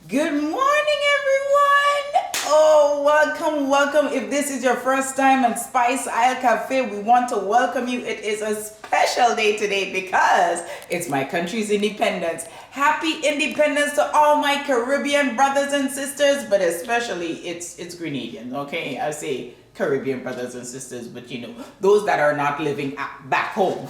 Good morning, everyone. Oh, welcome. If this is your first time at Spice Isle Cafe, we want to welcome you. It is a special day today because it's my country's independence. Happy independence to all my Caribbean brothers and sisters, but especially it's Grenadians, okay? I say Caribbean brothers and sisters, but those that are not living back home.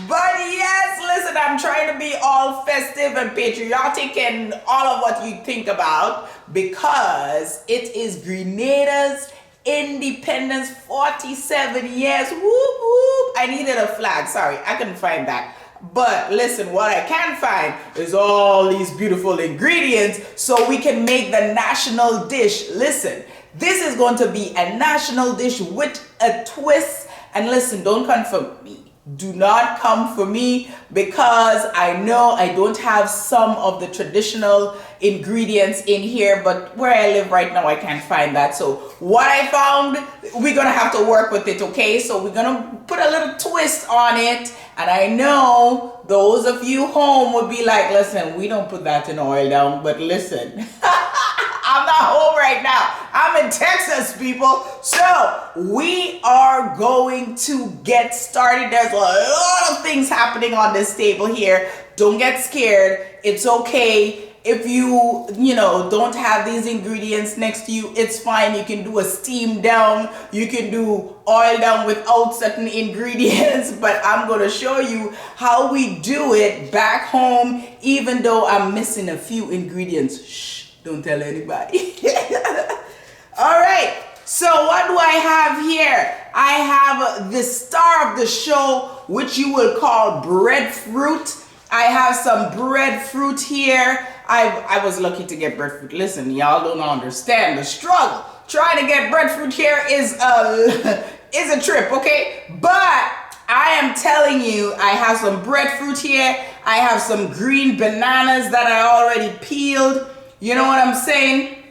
But yes, listen, I'm trying to be all festive and patriotic and all of what you think about because it is Grenada's independence, 47 years. Whoop, whoop. I needed a flag. Sorry, I couldn't find that. But listen, what I can find is all these beautiful ingredients so we can make the national dish. Listen, this is going to be a national dish with a twist. And listen, don't come for me. Do not come for me because I know I don't have some of the traditional ingredients in here, but where I live right now, I can't find that. So what I found, we're going to have to work with it, okay? So we're going to put a little twist on it. And I know those of you home would be like, listen, we don't put that in oil down, but listen. I'm not home right now. I'm in Texas, people. So we are going to get started. There's a lot of things happening on this table here. Don't get scared. It's okay. If you don't have these ingredients next to you, it's fine. You can do a steam down. You can do oil down without certain ingredients. But I'm going to show you how we do it back home, even though I'm missing a few ingredients. Shh. Don't tell anybody. All right. So what do I have here? I have the star of the show, which you will call breadfruit. I have some breadfruit here. I was lucky to get breadfruit. Listen, y'all don't understand the struggle. Trying to get breadfruit here is a trip, okay? But I am telling you, I have some breadfruit here. I have some green bananas that I already peeled. You know what I'm saying?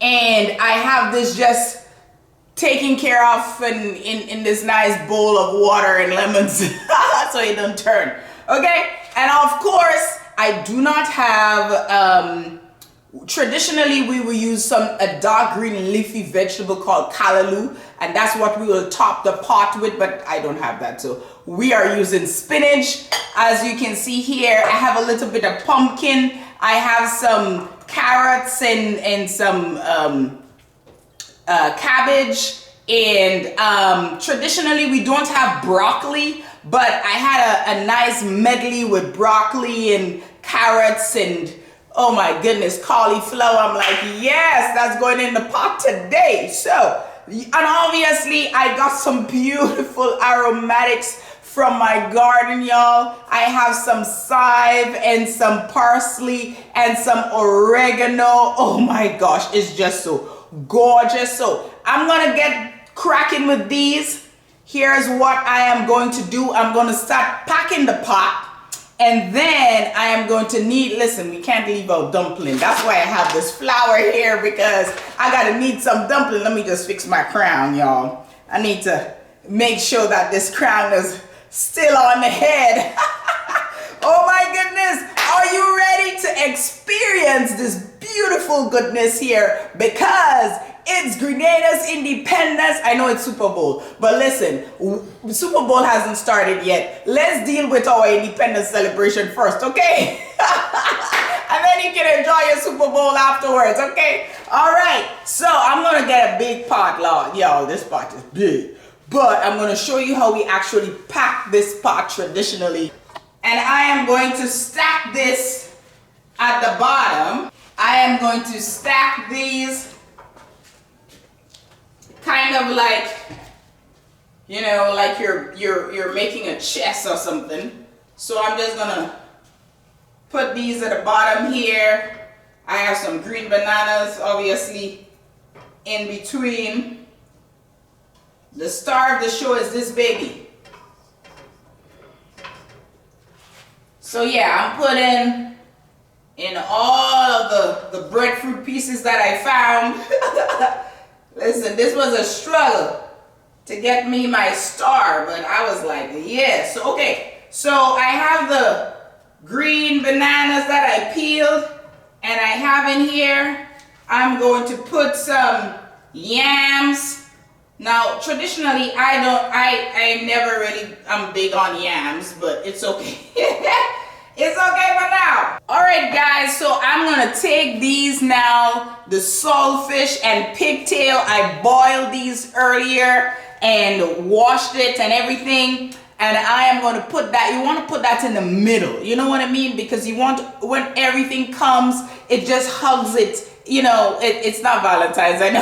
And I have this just taken care of in this nice bowl of water and lemons so it don't turn. Okay? And of course, I do not have, traditionally we will use a dark green leafy vegetable called callaloo, and that's what we will top the pot with, but I don't have that. So we are using spinach. As you can see here, I have a little bit of pumpkin. I have some carrots and some cabbage. And traditionally we don't have broccoli, but I had a nice medley with broccoli and carrots and, oh my goodness, cauliflower. I'm like, yes, that's going in the pot today. So, and obviously I got some beautiful aromatics from my garden, y'all. I have some chive and some parsley and some oregano. Oh my gosh, it's just so gorgeous. So I'm gonna get cracking with these. Here's what I am going to do. I'm going to start packing the pot, and then I am going to need, listen, we can't leave out dumpling. That's why I have this flour here, because I gotta need some dumpling. Let me just fix my crown, y'all. I need to make sure that this crown is still on the head. Oh my goodness, are you ready to experience this beautiful goodness here? Because it's Grenada's independence. I know it's Super Bowl, but listen, Super Bowl hasn't started yet. Let's deal with our independence celebration first, okay? And then you can enjoy your Super Bowl afterwards, okay? All right, so I'm gonna get a big pot, y'all. This pot is big. But I'm going to show you how we actually pack this pot traditionally. And I am going to stack this at the bottom. I am going to stack these kind of like, like you're making a chest or something. So I'm just going to put these at the bottom here. I have some green bananas, obviously, in between. The star of the show is this baby. So yeah, I'm putting in all of the breadfruit pieces that I found. Listen, this was a struggle to get me my star, but I was like, yes. Okay, so I have the green bananas that I peeled. And I have in here, I'm going to put some yams. Now, traditionally, I never really, I'm big on yams, but it's okay. It's okay for now. All right, guys, so I'm gonna take these now, the saltfish and pigtail. I boiled these earlier and washed it and everything. And I am going to put that, you want to put that in the middle. You know what I mean? Because you want, when everything comes, it just hugs it. You know, it's not Valentine's, I know.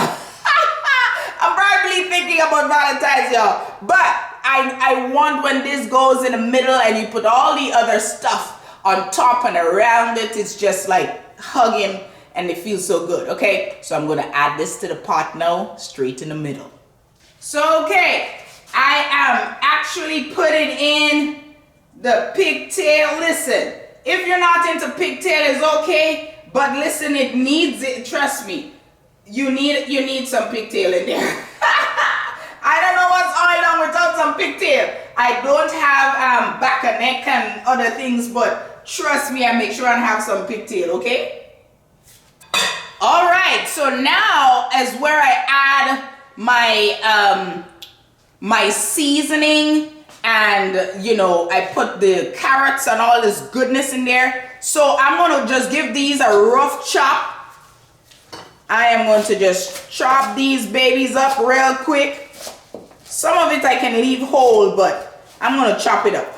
I'm probably thinking about Valentine's, y'all. But I want when this goes in the middle and you put all the other stuff on top and around it, it's just like hugging and it feels so good, okay? So I'm going to add this to the pot now, straight in the middle. So, okay. I am actually putting in the pigtail. Listen, if you're not into pigtail, it's okay, but listen, it needs it. Trust me, you need some pigtail in there. I don't know what's oil on without some pigtail. I don't have back and neck and other things, but trust me, I make sure I have some pigtail, okay? All right, so now is where I add my my seasoning, and you know, I put the carrots and all this goodness in there. So I'm gonna just give these a rough chop. I am going to just chop these babies up real quick. Some of it I can leave whole, but I'm gonna chop it up.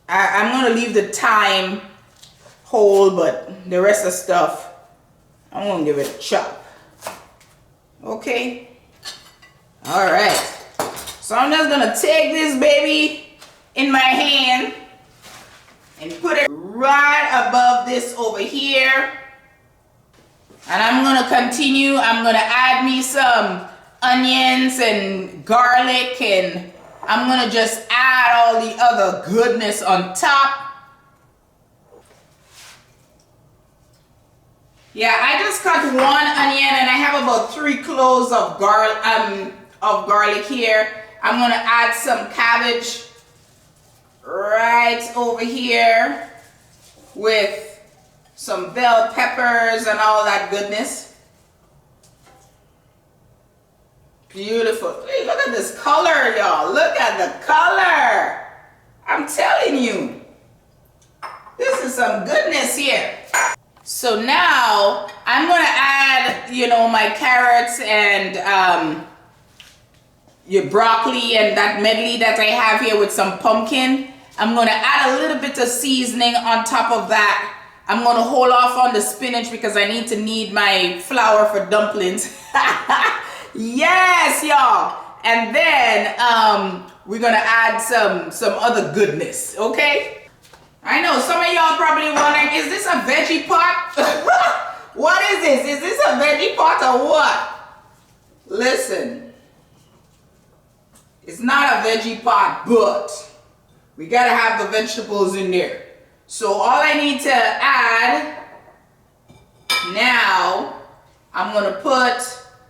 I'm gonna leave the thyme whole, but the rest of the stuff I'm gonna give it a chop. Okay. All right, so I'm just gonna take this baby in my hand and put it right above this over here. And I'm gonna continue, I'm gonna add me some onions and garlic, and I'm gonna just add all the other goodness on top. Yeah, I just cut one onion and I have about 3 cloves of garlic here. I'm gonna add some cabbage right over here with some bell peppers and all that goodness. Beautiful. Hey, look at this color, y'all. Look at the color. I'm telling you, this is some goodness here. So now I'm gonna add, you know, my carrots and your broccoli and that medley that I have here with some pumpkin. I'm gonna add a little bit of seasoning on top of that. I'm gonna hold off on the spinach because I need my flour for dumplings. Yes, y'all. And then we're gonna add some other goodness, okay? I know some of y'all probably wondering, is this a veggie pot? What is this? Is this a veggie pot or what? Listen, it's not a veggie pot, but we gotta have the vegetables in there. So all I need to add now, I'm gonna put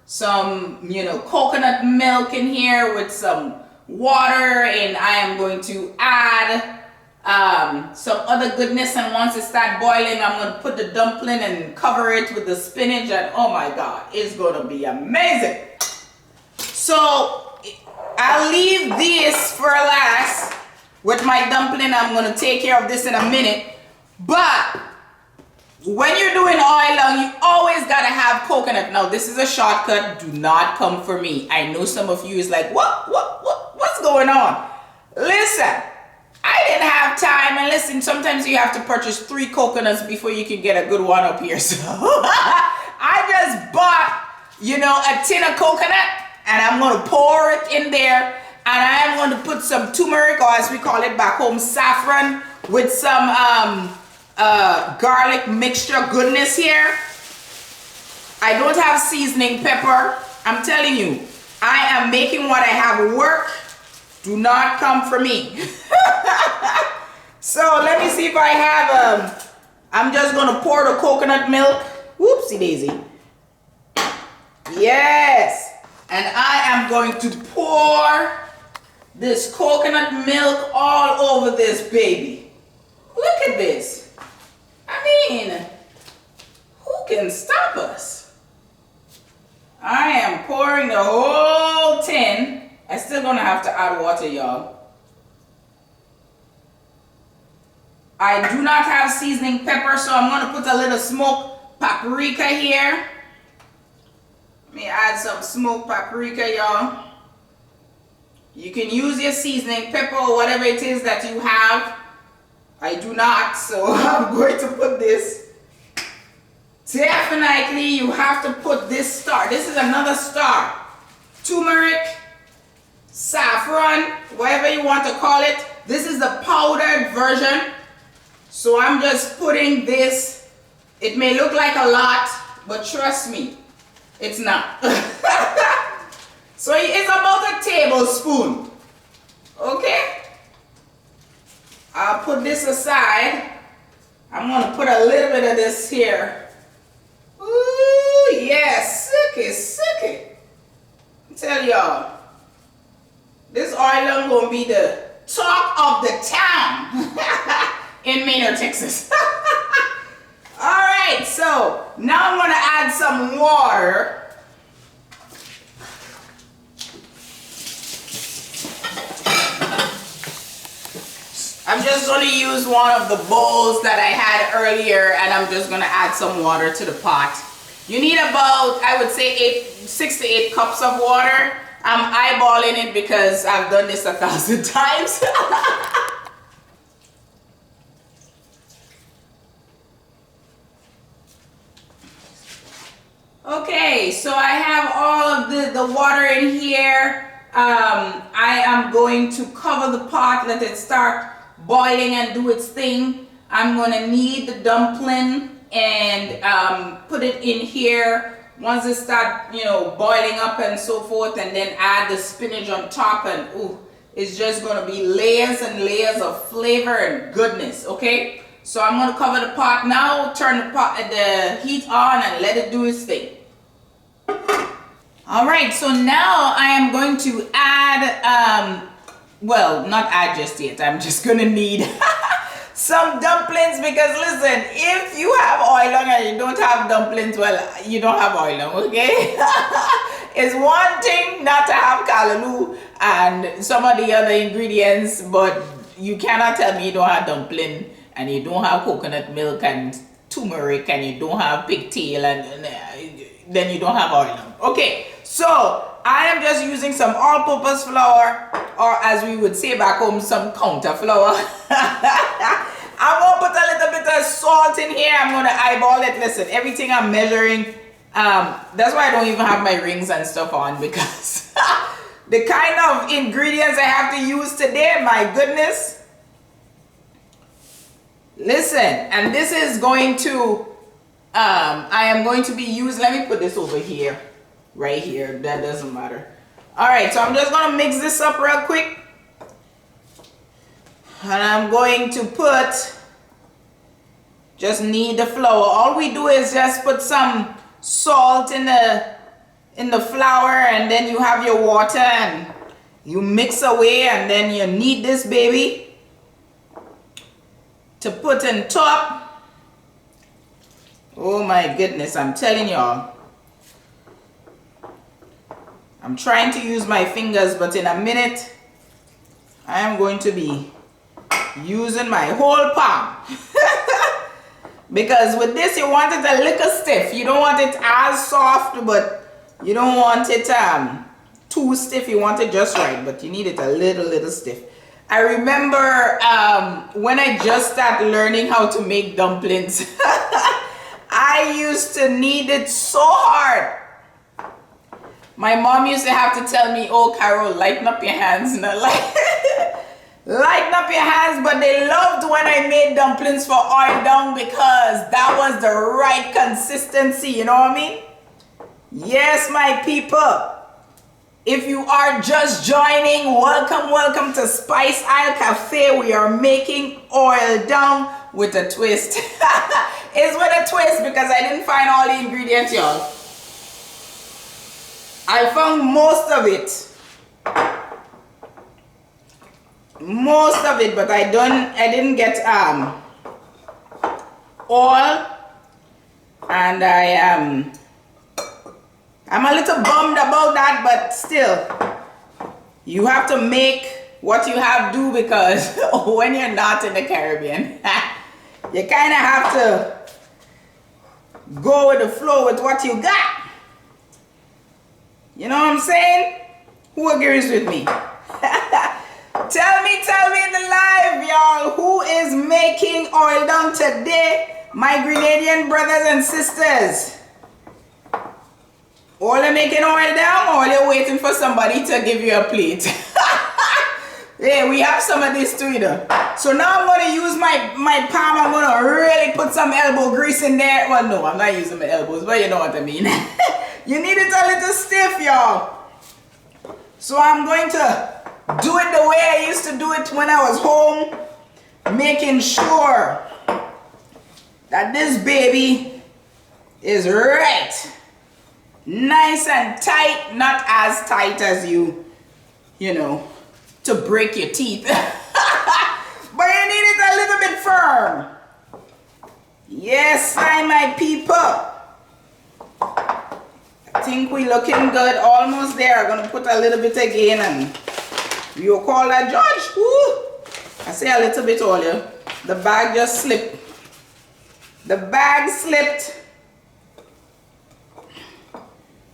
some, you know, coconut milk in here with some water, and I am going to add some other goodness, and once it starts boiling, I'm going to put the dumpling and cover it with the spinach, and oh my god, it's going to be amazing. So I'll leave this for last with my dumpling. I'm going to take care of this in a minute, but when you're doing oil, you always got to have coconut. Now this is a shortcut, do not come for me. I know some of you is like, what's going on? Listen, I didn't have time, and listen, sometimes you have to purchase 3 coconuts before you can get a good one up here. So I just bought, you know, a tin of coconut, and I'm going to pour it in there, and I am going to put some turmeric, or as we call it back home, saffron, with some garlic mixture goodness here. I don't have seasoning pepper. I'm telling you, I am making what I have work. Do not come for me. So let me see if I have, I'm just gonna pour the coconut milk. Whoopsie daisy. Yes. And I am going to pour this coconut milk all over this baby. Look at this. I mean, can stop us. I am pouring the whole tin. I'm still gonna have to add water, y'all. I do not have seasoning pepper, so I'm gonna put a little smoked paprika here. Let me add some smoked paprika, y'all. You can use your seasoning pepper or whatever it is that you have. I do not, so I'm going to put this. Definitely you have to put this star. This is another star. Turmeric, saffron, whatever you want to call it. This is the powdered version. So I'm just putting this. It may look like a lot, but trust me, it's not. So it's about a tablespoon. Okay? I'll put this aside. I'm going to put a little bit of this here. Ooh, yes, sucky. I tell y'all, this oil is going to be the talk of the town in Maynard, Texas. All right, so now I'm going to add some water. I'm just going to use one of the bowls that I had earlier, and I'm just going to add some water to the pot. You need about, I would say, 6 to 8 cups of water. I'm eyeballing it because I've done this 1,000 times. Okay, so I have all of the water in here. I am going to cover the pot, let it start boiling and do its thing. I'm going to knead the dumpling and put it in here. Once it start, boiling up and so forth, and then add the spinach on top, and ooh, it's just going to be layers and layers of flavor and goodness. Okay, so I'm going to cover the pot now, turn the heat on, and let it do its thing. All right, so now I am going to add, well, not add just yet. I'm just going to knead some dumplings, because listen, if you have oilong and you don't have dumplings, well, you don't have oilong, okay? It's one thing not to have callaloo and some of the other ingredients, but you cannot tell me you don't have dumpling and you don't have coconut milk and turmeric and you don't have pigtail and then you don't have oilong. Okay, so I am just using some all-purpose flour, or as we would say back home, some counter flour. I'm going to put a little bit of salt in here. I'm going to eyeball it. Listen, everything I'm measuring, that's why I don't even have my rings and stuff on, because the kind of ingredients I have to use today, my goodness. Listen, and this is going to, I am going to be using, let me put this over here. Right here, that doesn't matter. All right, so I'm just gonna mix this up real quick, and I'm going to just knead the flour. All we do is just put some salt in the flour, and then you have your water and you mix away, and then you knead this baby to put on top. Oh my goodness, I'm telling y'all. I'm trying to use my fingers, but in a minute, I am going to be using my whole palm. Because with this, you want it a little stiff. You don't want it as soft, but you don't want it too stiff. You want it just right, but you need it a little stiff. I remember when I just started learning how to make dumplings, I used to knead it so hard. My mom used to have to tell me, oh, Carol, lighten up your hands. Not like lighten up your hands. But they loved when I made dumplings for oil down, because that was the right consistency. You know what I mean? Yes, my people. If you are just joining, welcome to Spice Isle Cafe. We are making oil down with a twist. It's with a twist because I didn't find all the ingredients, y'all. I found most of it, but I didn't get oil, And I'm a little bummed about that, but still, you have to make what you have do, because when you're not in the Caribbean, you kind of have to go with the flow with what you got. You know what I'm saying? Who agrees with me? Tell me in the live, y'all, who is making oil down today? My Grenadian brothers and sisters. All are making oil down, or you're waiting for somebody to give you a plate? Yeah, we have some of this too, you know. So now I'm going to use my palm. I'm going to really put some elbow grease in there. Well, no, I'm not using my elbows, but you know what I mean. You need it a little stiff, y'all. So I'm going to do it the way I used to do it when I was home, making sure that this baby is right. Nice and tight, not as tight as you know, to break your teeth. But you need it a little bit firm. Yes, my people. I think we're looking good. Almost there. I'm going to put a little bit again, and you call that, George? Woo! I say a little bit earlier. The bag just slipped. The bag slipped.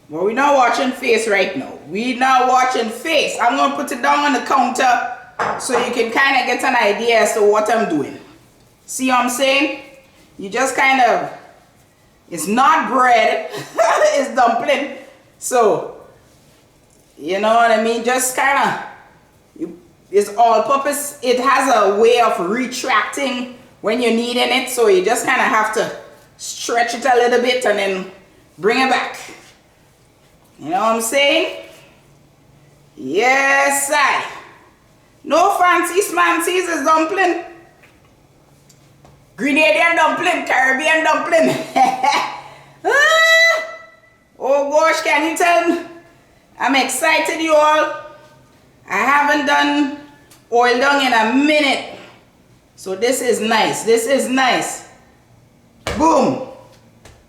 Well, we're not watching face right now. We're not watching face. I'm going to put it down on the counter so you can kind of get an idea as to what I'm doing. See what I'm saying? You just kind of, it's not bread, it's dumpling. So, you know what I mean? Just kind of, it's all purpose. It has a way of retracting when you're kneading it. So you just kind of have to stretch it a little bit and then bring it back. You know what I'm saying? Yes, I. No fancy smancies is dumpling. Grenadian dumpling, Caribbean dumpling. Oh gosh, can you tell? I'm excited, you all. I haven't done oil down in a minute. So this is nice. This is nice. Boom.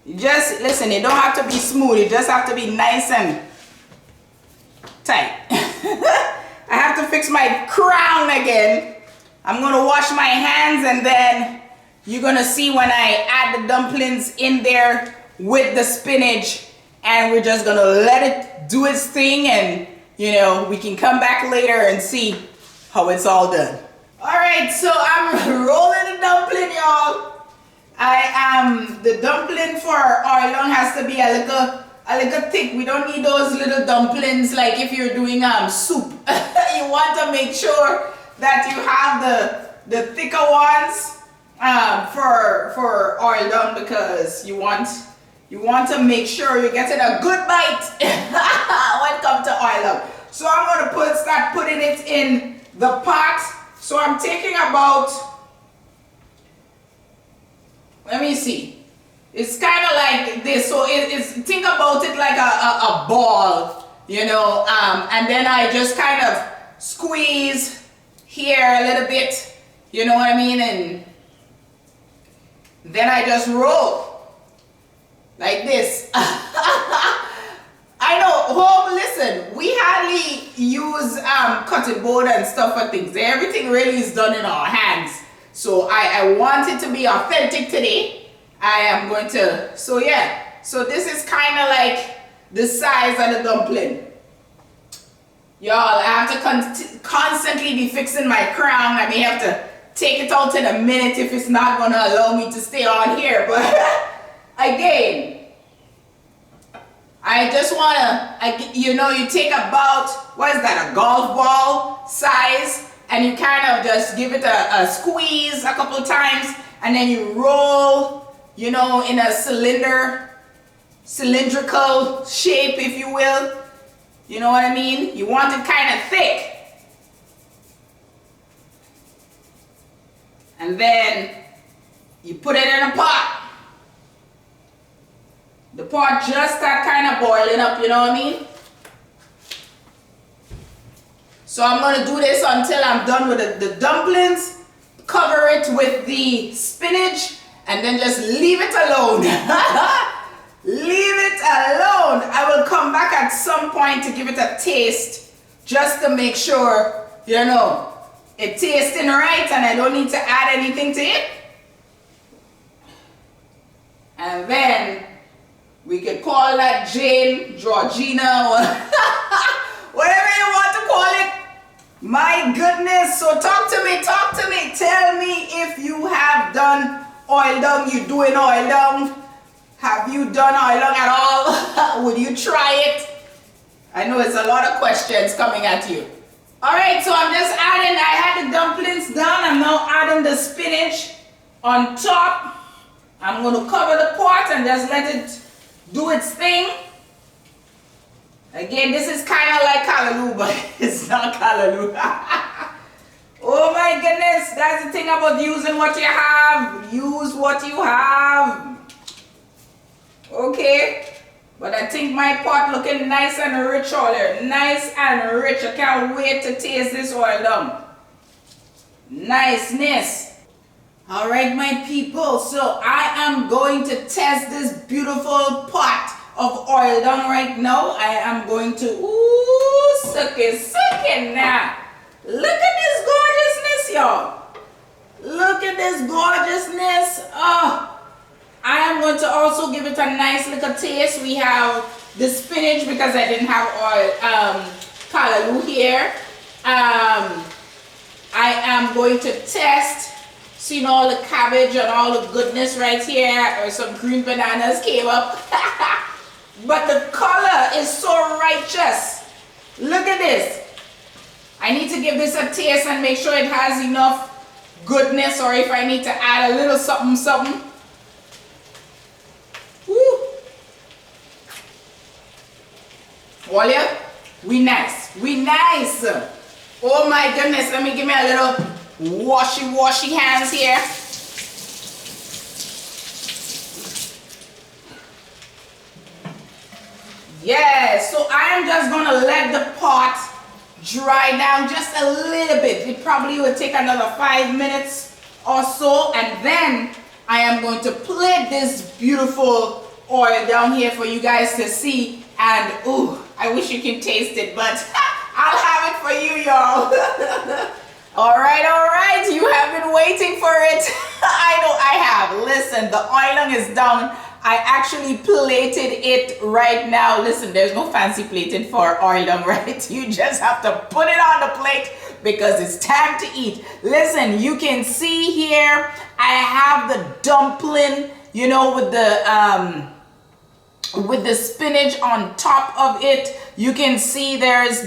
You just, listen, it don't have to be smooth. It just have to be nice and tight. I have to fix my crown again. I'm going to wash my hands, and then you're going to see when I add the dumplings in there with the spinach, and we're just going to let it do its thing, and, you know, we can come back later and see how it's all done. All right, so I'm rolling the dumpling, y'all. The dumpling for oil has to be a little thick. We don't need those little dumplings like if you're doing soup. You want to make sure that you have the thicker ones for oil down, because you want to make sure you're getting a good bite when it comes to oil down. So I'm going to start putting it in the pot. So I'm taking about, let me see. It's kind of like this. So think about it like a ball, you know, and then I just kind of squeeze here a little bit, you know what I mean? And then I just roll like this. I know, home, listen, we hardly use cutting board and stuff for things. Everything really is done in our hands. So I want it to be authentic today. I am going to, so yeah. So this is kind of like the size of the dumpling. Y'all, I have to constantly be fixing my crown. I may have to take it out in a minute if it's not going to allow me to stay on here. But again, I just want to, you know, you take about, what is that, a golf ball size, and you kind of just give it a squeeze a couple times, and then you roll, you know, in a cylindrical shape, if you will. You know what I mean? You want it kind of thick. And then you put it in a pot. The pot just start kind of boiling up, you know what I mean? So I'm going to do this until I'm done with the dumplings. Cover it with the spinach, and then just leave it alone. Leave it alone. I will come back at some point to give it a taste just to make sure, you know, it's tasting right and I don't need to add anything to it. And then we could call that Jane, Georgina, or whatever you want to call it. My goodness. So talk to me. Tell me if you have done oil dung. You doing oil dung? Have you done oil dung at all? Would you try it? I know it's a lot of questions coming at you. All right, so I'm just adding, I had the dumplings done. I'm now adding the spinach on top. I'm going to cover the pot and just let it do its thing. Again, this is kind of like callaloo, but it's not callaloo. Oh my goodness, that's the thing about using what you have. Use what you have. Okay, but I think my pot looking nice and rich earlier. Nice and rich. I can't wait to taste this oil dung. Niceness. All right, my people, so I am going to test this beautiful pot of oil dung right now. I am going to, suck it now. Look at this gorgeousness, y'all. Look at this gorgeousness. Oh, I am going to also give it a nice little taste. We have the spinach because I didn't have oil, callaloo here. I am going to test. Seeing all the cabbage and all the goodness right here, or some green bananas came up. But the color is so righteous. Look at this. I need to give this a taste and make sure it has enough goodness, or if I need to add a little something. Woo. Walia, we nice. Oh my goodness, let me give me a little washy hands here. Yes, so I am just gonna let the pot dry down just a little bit. It probably will take another 5 minutes or so, and then I am going to plate this beautiful oil down here for you guys to see. And ooh, I wish you can taste it, but I'll have it for you, y'all. All right, you have been waiting for it. I know I have. Listen, the oil dung is done. I actually plated it right now. Listen, there's no fancy plating for oil dung, right? You just have to put it on the plate because it's time to eat. Listen, you can see here, I have the dumpling, you know, with the spinach on top of it. You can see there's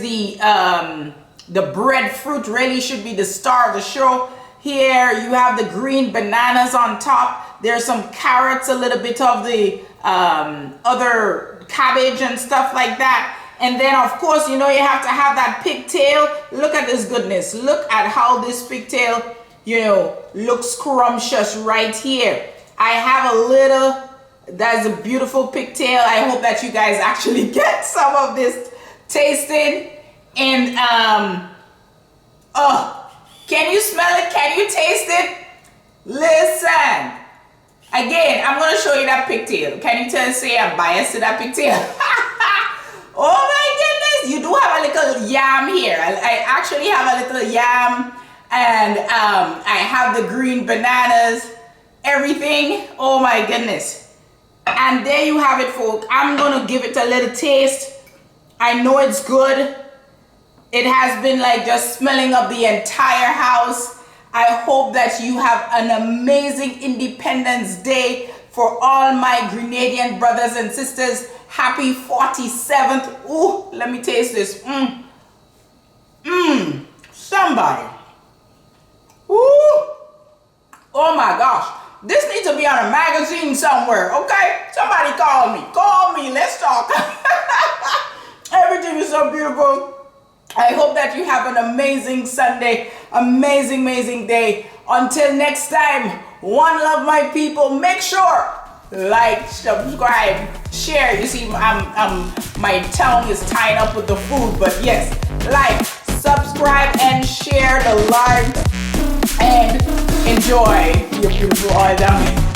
the breadfruit really should be the star of the show. Here you have the green bananas on top. There's some carrots, a little bit of the other cabbage and stuff like that. And then of course, you know, you have to have that pigtail. Look at this goodness. Look at how this pigtail, you know, looks scrumptious right here. I have a little, that's a beautiful pigtail. I hope that you guys actually get some of this tasting. And oh, can you smell it? Can you taste it? Listen, again, I'm gonna show you that pigtail. Can you say I'm biased to that pigtail? Oh my goodness, you do have a little yam here. I actually have a little yam, and I have the green bananas, everything. Oh my goodness. And there you have it, folks. I'm gonna give it a little taste. I know it's good. It has been like just smelling up the entire house. I hope that you have an amazing Independence Day. For all my Grenadian brothers and sisters, happy 47th. Ooh, let me taste this. Somebody. Ooh. Oh my gosh. This needs to be on a magazine somewhere, okay? Somebody call me. Call me. Let's talk. Everything is so beautiful. I hope that you have an amazing Sunday, amazing day. Until next time, one love, my people. Make sure, like, subscribe, share. You see, my tongue is tying up with the food, but yes, like, subscribe, and share the live, and enjoy your beautiful oil dung.